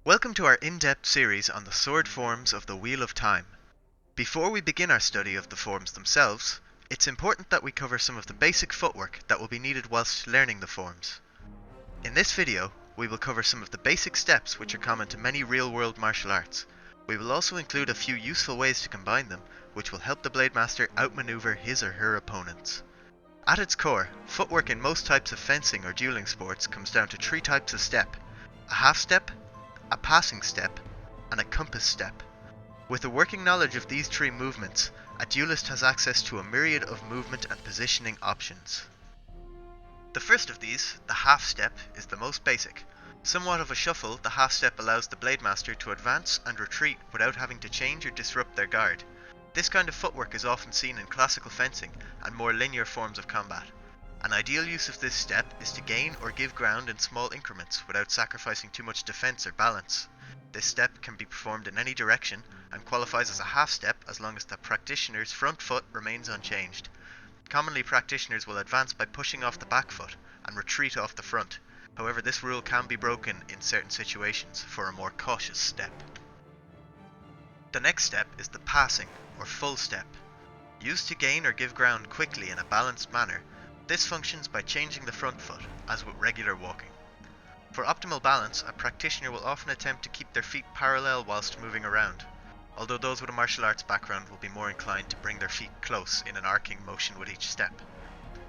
Welcome to our in-depth series on the sword forms of the Wheel of Time. Before we begin our study of the forms themselves, it's important that we cover some of the basic footwork that will be needed whilst learning the forms. In this video, we will cover some of the basic steps which are common to many real-world martial arts. We will also include a few useful ways to combine them, which will help the Blademaster outmaneuver his or her opponents. At its core, footwork in most types of fencing or dueling sports comes down to three types of step: a half step, a passing step, and a compass step. With a working knowledge of these three movements, a duelist has access to a myriad of movement and positioning options. The first of these, the half step, is the most basic. Somewhat of a shuffle, the half step allows the Blademaster to advance and retreat without having to change or disrupt their guard. This kind of footwork is often seen in classical fencing and more linear forms of combat. An ideal use of this step is to gain or give ground in small increments without sacrificing too much defense or balance. This step can be performed in any direction and qualifies as a half step as long as the practitioner's front foot remains unchanged. Commonly, practitioners will advance by pushing off the back foot and retreat off the front. However, this rule can be broken in certain situations for a more cautious step. The next step is the passing or full step. Used to gain or give ground quickly in a balanced manner, this functions by changing the front foot, as with regular walking. For optimal balance, a practitioner will often attempt to keep their feet parallel whilst moving around, although those with a martial arts background will be more inclined to bring their feet close in an arcing motion with each step.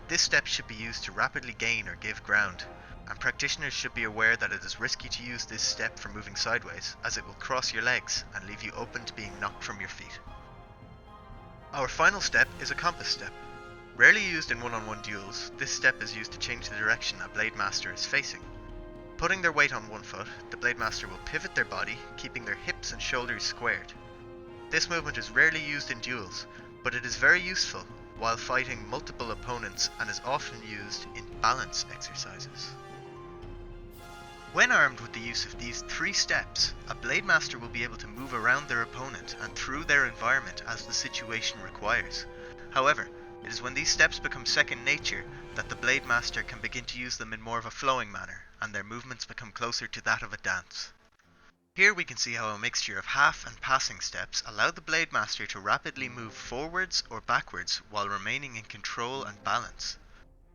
This step should be used to rapidly gain or give ground, and practitioners should be aware that it is risky to use this step for moving sideways, as it will cross your legs and leave you open to being knocked from your feet. Our final step is a compass step. Rarely used in one-on-one duels, this step is used to change the direction a Blademaster is facing. Putting their weight on one foot, the Blademaster will pivot their body, keeping their hips and shoulders squared. This movement is rarely used in duels, but it is very useful while fighting multiple opponents and is often used in balance exercises. When armed with the use of these three steps, a Blademaster will be able to move around their opponent and through their environment as the situation requires. However, it is when these steps become second nature that the Blademaster can begin to use them in more of a flowing manner, and their movements become closer to that of a dance. Here we can see how a mixture of half and passing steps allow the Blademaster to rapidly move forwards or backwards while remaining in control and balance.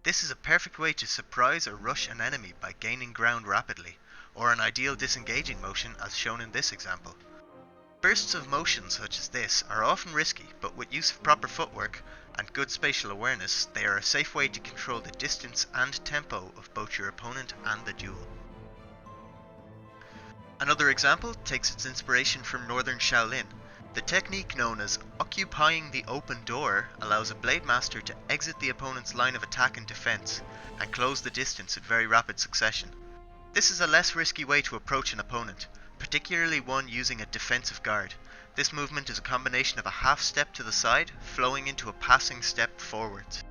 This is a perfect way to surprise or rush an enemy by gaining ground rapidly, or an ideal disengaging motion as shown in this example. Bursts of motion such as this are often risky, but with use of proper footwork and good spatial awareness, they are a safe way to control the distance and tempo of both your opponent and the duel. Another example takes its inspiration from Northern Shaolin. The technique known as occupying the open door allows a Blademaster to exit the opponent's line of attack and defense, and close the distance in very rapid succession. This is a less risky way to approach an opponent, particularly one using a defensive guard. This movement is a combination of a half step to the side, flowing into a passing step forwards.